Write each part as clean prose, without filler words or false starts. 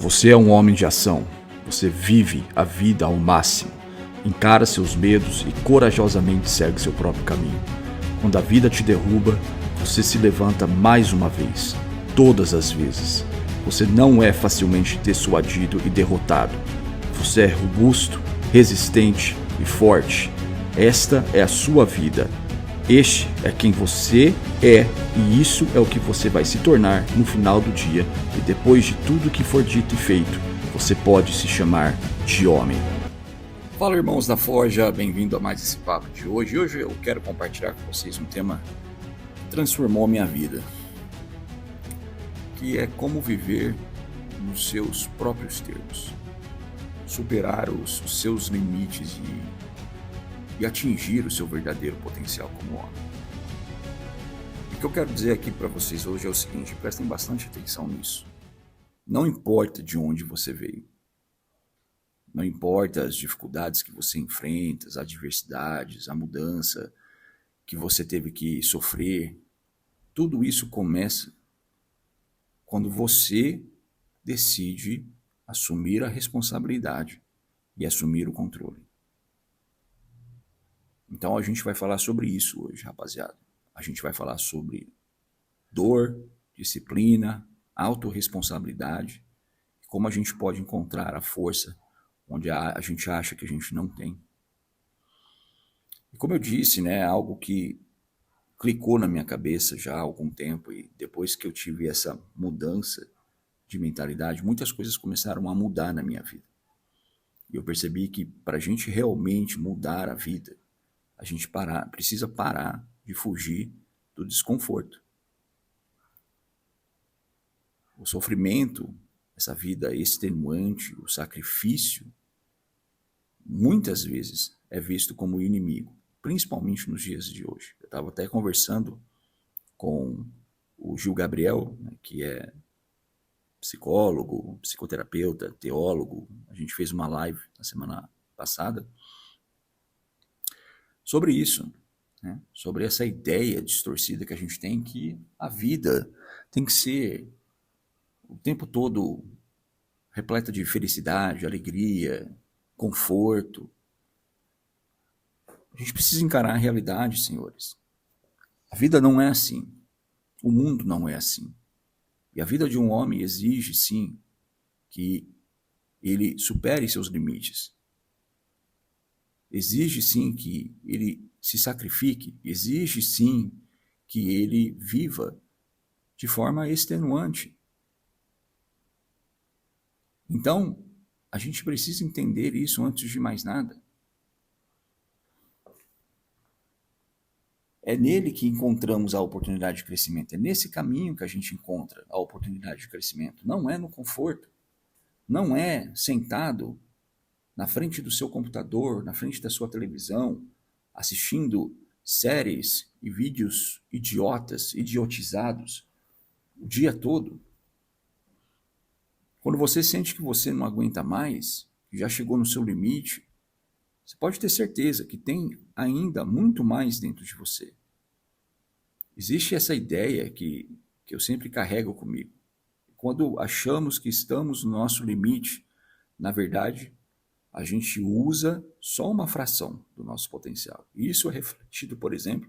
Você é um homem de ação. Você vive a vida ao máximo, encara seus medos e corajosamente segue seu próprio caminho. Quando a vida te derruba, você se levanta mais uma vez, todas as vezes. Você não é facilmente dissuadido e derrotado. Você é robusto, resistente e forte. Esta é a sua vida. Este é quem você é e isso é o que você vai se tornar no final do dia. E depois de tudo que for dito e feito, você pode se chamar de homem. Fala, irmãos da Forja, bem-vindo a mais esse papo de hoje. Hoje eu quero compartilhar com vocês um tema que transformou minha vida, que é como viver nos seus próprios termos, superar os seus limites e atingir o seu verdadeiro potencial como homem. O que eu quero dizer aqui para vocês hoje é o seguinte: prestem bastante atenção nisso. Não importa de onde você veio, não importa as dificuldades que você enfrenta, as adversidades, a mudança que você teve que sofrer, tudo isso começa quando você decide assumir a responsabilidade e assumir o controle. Então a gente vai falar sobre isso hoje, rapaziada. A gente vai falar sobre dor, disciplina, autorresponsabilidade, como a gente pode encontrar a força onde a gente acha que a gente não tem. E como eu disse, né, algo que clicou na minha cabeça já há algum tempo, e depois que eu tive essa mudança de mentalidade, muitas coisas começaram a mudar na minha vida. E eu percebi que para a gente realmente mudar a vida, a gente precisa parar de fugir do desconforto. O sofrimento, essa vida extenuante, o sacrifício, muitas vezes é visto como inimigo, principalmente nos dias de hoje. Eu estava até conversando com o Gil Gabriel, né, que é psicólogo, psicoterapeuta, teólogo. A gente fez uma live na semana passada sobre isso, né? Sobre essa ideia distorcida que a gente tem que a vida tem que ser o tempo todo repleta de felicidade, alegria, conforto. A gente precisa encarar a realidade, senhores. A vida não é assim. O mundo não é assim. E a vida de um homem exige, sim, que ele supere seus limites. Exige, sim, que ele se sacrifique. Exige, sim, que ele viva de forma extenuante. Então, a gente precisa entender isso antes de mais nada. É nele que encontramos a oportunidade de crescimento. É nesse caminho que a gente encontra a oportunidade de crescimento. Não é no conforto. Não é sentado na frente do seu computador, na frente da sua televisão, assistindo séries e vídeos idiotas, idiotizados, o dia todo. Quando você sente que você não aguenta mais, que já chegou no seu limite, você pode ter certeza que tem ainda muito mais dentro de você. Existe essa ideia que eu sempre carrego comigo. Quando achamos que estamos no nosso limite, na verdade, a gente usa só uma fração do nosso potencial. E isso é refletido, por exemplo,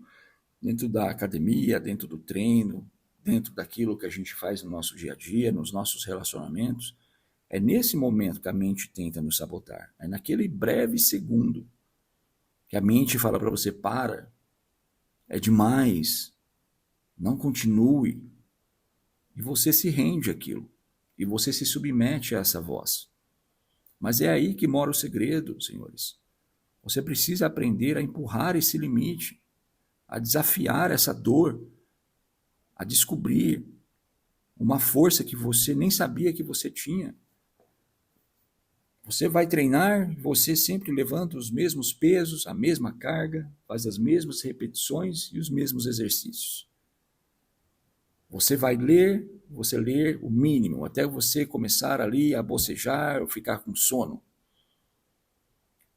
dentro da academia, dentro do treino, dentro daquilo que a gente faz no nosso dia a dia, nos nossos relacionamentos. É nesse momento que a mente tenta nos sabotar. É naquele breve segundo que a mente fala para você: para, é demais, não continue. E você se rende àquilo. E você se submete a essa voz. Mas é aí que mora o segredo, senhores. Você precisa aprender a empurrar esse limite, a desafiar essa dor, a descobrir uma força que você nem sabia que você tinha. Você vai treinar, você sempre levanta os mesmos pesos, a mesma carga, faz as mesmas repetições e os mesmos exercícios. Você vai ler, você lê o mínimo, até você começar ali a bocejar ou ficar com sono.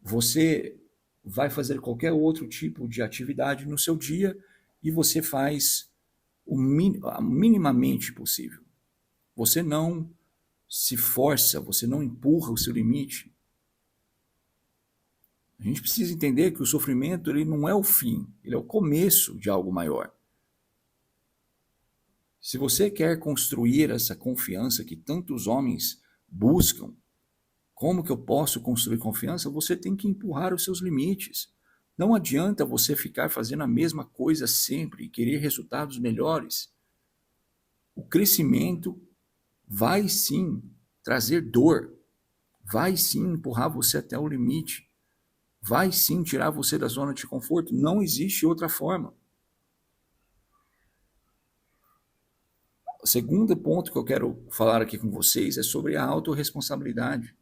Você vai fazer qualquer outro tipo de atividade no seu dia e você faz o minimamente possível. Você não se força, você não empurra o seu limite. A gente precisa entender que o sofrimento ele não é o fim, ele é o começo de algo maior. Se você quer construir essa confiança que tantos homens buscam, como que eu posso construir confiança? Você tem que empurrar os seus limites. Não adianta você ficar fazendo a mesma coisa sempre e querer resultados melhores. O crescimento vai sim trazer dor, vai sim empurrar você até o limite, vai sim tirar você da zona de conforto. Não existe outra forma. O segundo ponto que eu quero falar aqui com vocês é sobre a autorresponsabilidade.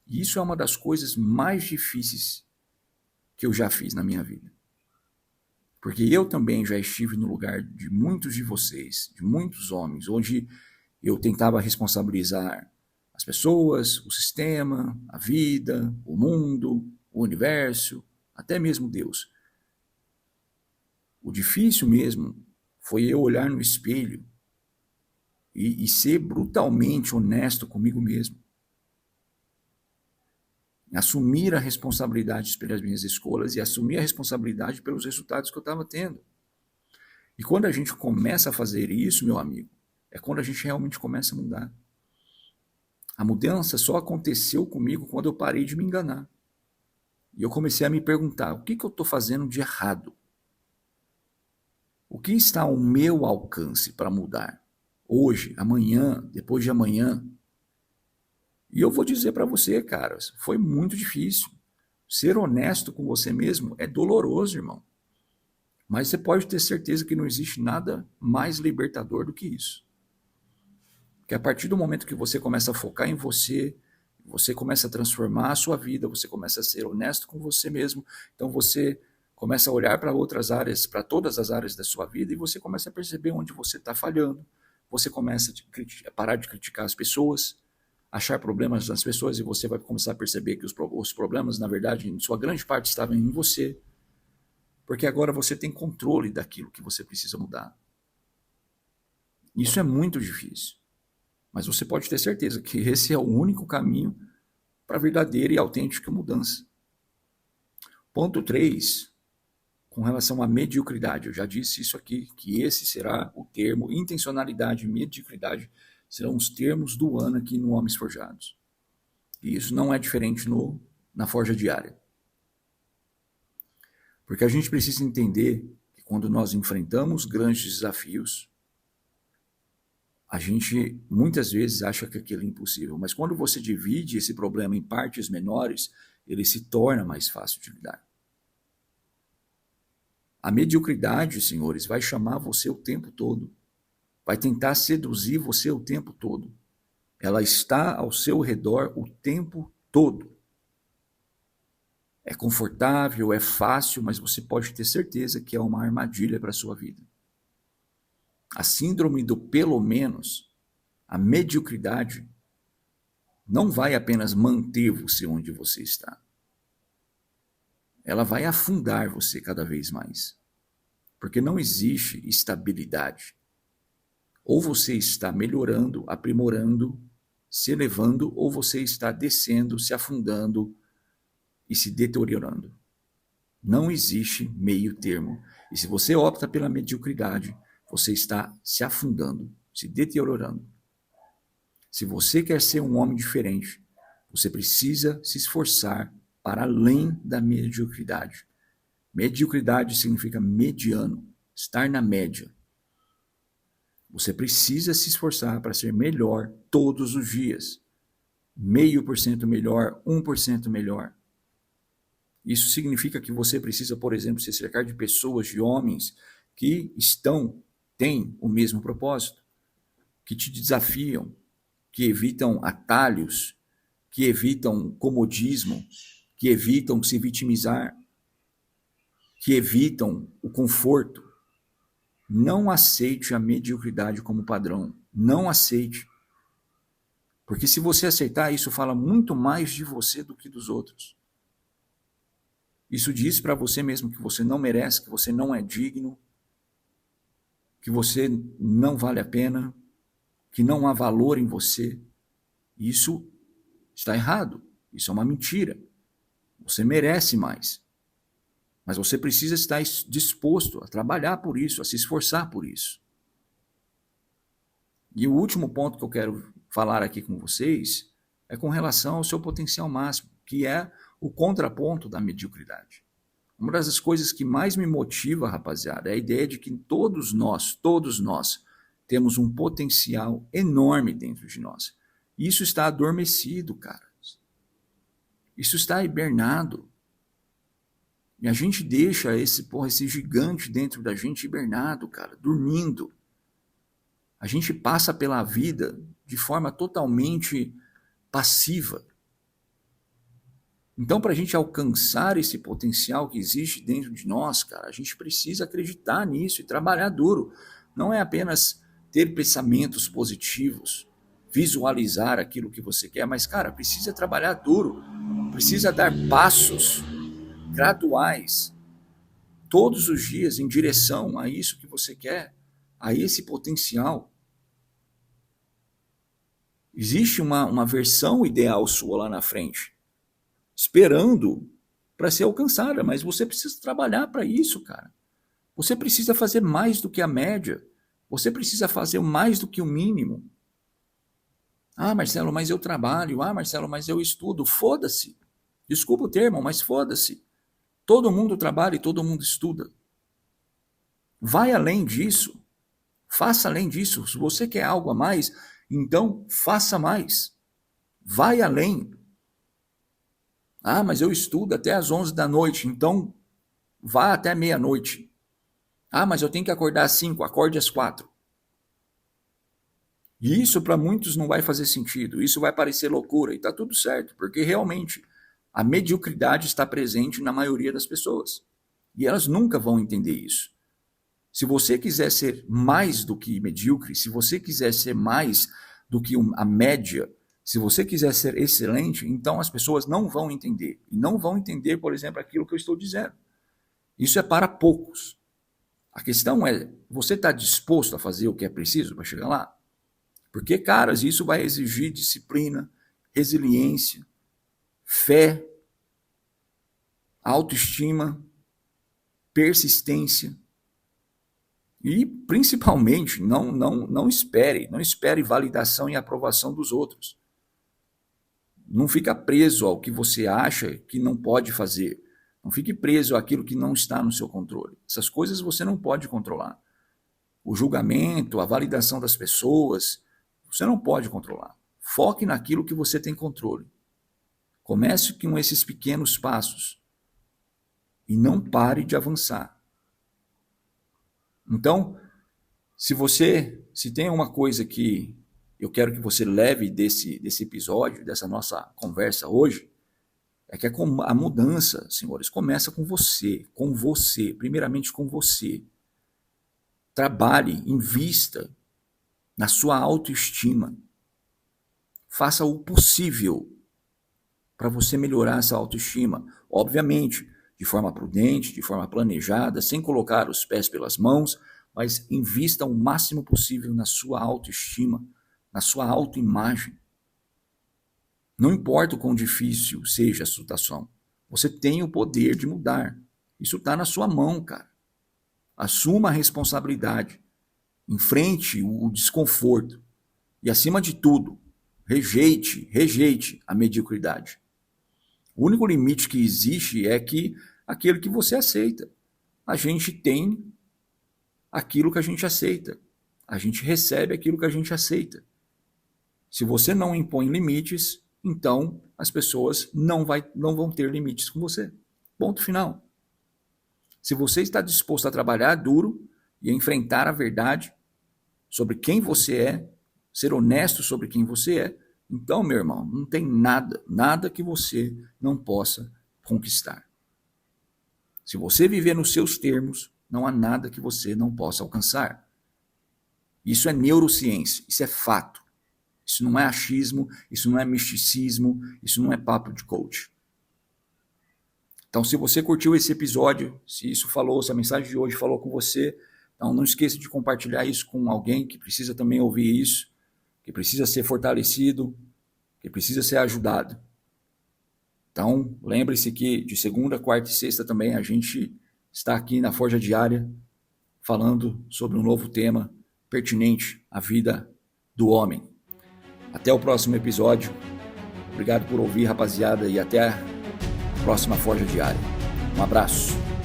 E isso é uma das coisas mais difíceis que eu já fiz na minha vida. Porque eu também já estive no lugar de muitos de vocês, de muitos homens, onde eu tentava responsabilizar as pessoas, o sistema, a vida, o mundo, o universo, até mesmo Deus. O difícil mesmo foi eu olhar no espelho e ser brutalmente honesto comigo mesmo. Assumir a responsabilidade pelas minhas escolhas e assumir a responsabilidade pelos resultados que eu estava tendo. E quando a gente começa a fazer isso, meu amigo, é quando a gente realmente começa a mudar. A mudança só aconteceu comigo quando eu parei de me enganar. E eu comecei a me perguntar, o que eu estou fazendo de errado? O que está ao meu alcance para mudar? Hoje, amanhã, depois de amanhã? E eu vou dizer para você, cara, foi muito difícil. Ser honesto com você mesmo é doloroso, irmão. Mas você pode ter certeza que não existe nada mais libertador do que isso. Que a partir do momento que você começa a focar em você, você começa a transformar a sua vida, você começa a ser honesto com você mesmo, então você começa a olhar para outras áreas, para todas as áreas da sua vida, e você começa a perceber onde você está falhando. Você começa a parar de criticar as pessoas, achar problemas nas pessoas, e você vai começar a perceber que os problemas, na verdade, em sua grande parte, estavam em você. Porque agora você tem controle daquilo que você precisa mudar. Isso é muito difícil. Mas você pode ter certeza que esse é o único caminho para a verdadeira e autêntica mudança. Ponto 3, com relação à mediocridade. Eu já disse isso aqui, que esse será o termo, intencionalidade e mediocridade serão os termos do ano aqui no Homens Forjados. E isso não é diferente na Forja Diária. Porque a gente precisa entender que quando nós enfrentamos grandes desafios, a gente muitas vezes acha que aquilo é impossível, mas quando você divide esse problema em partes menores, ele se torna mais fácil de lidar. A mediocridade, senhores, vai chamar você o tempo todo, vai tentar seduzir você o tempo todo. Ela está ao seu redor o tempo todo. É confortável, é fácil, mas você pode ter certeza que é uma armadilha para a sua vida. A síndrome do pelo menos, a mediocridade, não vai apenas manter você onde você está. Ela vai afundar você cada vez mais. Porque não existe estabilidade. Ou você está melhorando, aprimorando, se elevando, ou você está descendo, se afundando e se deteriorando. Não existe meio termo. E se você opta pela mediocridade, você está se afundando, se deteriorando. Se você quer ser um homem diferente, você precisa se esforçar para além da mediocridade. Mediocridade significa mediano, estar na média. Você precisa se esforçar para ser melhor todos os dias. 0,5% melhor, 1% melhor. Isso significa que você precisa, por exemplo, se cercar de pessoas, de homens que têm o mesmo propósito, que te desafiam, que evitam atalhos, que evitam comodismo, que evitam se vitimizar, que evitam o conforto. Não aceite a mediocridade como padrão. Não aceite. Porque se você aceitar, isso fala muito mais de você do que dos outros. Isso diz para você mesmo que você não merece, que você não é digno, que você não vale a pena, que não há valor em você. Isso está errado. Isso é uma mentira. Você merece mais. Mas você precisa estar disposto a trabalhar por isso, a se esforçar por isso. E o último ponto que eu quero falar aqui com vocês é com relação ao seu potencial máximo, que é o contraponto da mediocridade. Uma das coisas que mais me motiva, rapaziada, é a ideia de que todos nós, temos um potencial enorme dentro de nós. E isso está adormecido, cara. Isso está hibernado. E a gente deixa esse gigante dentro da gente hibernado, cara, dormindo. A gente passa pela vida de forma totalmente passiva. Então, para a gente alcançar esse potencial que existe dentro de nós, cara, a gente precisa acreditar nisso e trabalhar duro. Não é apenas ter pensamentos positivos, visualizar aquilo que você quer, mas, cara, precisa trabalhar duro, precisa dar passos graduais, todos os dias em direção a isso que você quer, a esse potencial. Existe uma versão ideal sua lá na frente, esperando para ser alcançada, mas você precisa trabalhar para isso, cara. Você precisa fazer mais do que a média. Você precisa fazer mais do que o mínimo. Ah, Marcelo, mas eu trabalho. Ah, Marcelo, mas eu estudo. Foda-se. Desculpa o termo, mas foda-se. Todo mundo trabalha e todo mundo estuda. Vai além disso. Faça além disso. Se você quer algo a mais, então faça mais. Vai além. Ah, mas eu estudo até às 11 da noite, então vá até meia-noite. Ah, mas eu tenho que acordar às 5, acorde às 4. E isso para muitos não vai fazer sentido, isso vai parecer loucura, e está tudo certo, porque realmente a mediocridade está presente na maioria das pessoas. E elas nunca vão entender isso. Se você quiser ser mais do que medíocre, se você quiser ser mais do que a média, se você quiser ser excelente, então as pessoas não vão entender. E não vão entender, por exemplo, aquilo que eu estou dizendo. Isso é para poucos. A questão é, você está disposto a fazer o que é preciso para chegar lá? Porque, caras, isso vai exigir disciplina, resiliência, fé, autoestima, persistência. E, principalmente, não espere validação e aprovação dos outros. Não fica preso ao que você acha que não pode fazer. Não fique preso àquilo que não está no seu controle. Essas coisas você não pode controlar. O julgamento, a validação das pessoas, você não pode controlar. Foque naquilo que você tem controle. Comece com esses pequenos passos. E não pare de avançar. Então, se tem uma coisa que eu quero que você leve desse episódio, dessa nossa conversa hoje, é que a mudança, senhores, começa com você, primeiramente com você. Trabalhe, invista na sua autoestima. Faça o possível para você melhorar essa autoestima. Obviamente, de forma prudente, de forma planejada, sem colocar os pés pelas mãos, mas invista o máximo possível na sua autoestima, na sua autoimagem. Não importa o quão difícil seja a situação, você tem o poder de mudar. Isso está na sua mão, cara. Assuma a responsabilidade. Enfrente o desconforto. E, acima de tudo, rejeite a mediocridade. O único limite que existe é aquele que você aceita. A gente tem aquilo que a gente aceita. A gente recebe aquilo que a gente aceita. Se você não impõe limites, então as pessoas não vão ter limites com você. Ponto final. Se você está disposto a trabalhar duro e a enfrentar a verdade sobre quem você é, ser honesto sobre quem você é, então, meu irmão, não tem nada que você não possa conquistar. Se você viver nos seus termos, não há nada que você não possa alcançar. Isso é neurociência, isso é fato. Isso não é achismo, isso não é misticismo, isso não é papo de coach. Então, se você curtiu esse episódio, se a mensagem de hoje falou com você, então não esqueça de compartilhar isso com alguém que precisa também ouvir isso, que precisa ser fortalecido. que precisa ser ajudado. Então, lembre-se que de segunda, quarta e sexta também a gente está aqui na Forja Diária falando sobre um novo tema pertinente à vida do homem. Até o próximo episódio. Obrigado por ouvir, rapaziada, e até a próxima Forja Diária. Um abraço.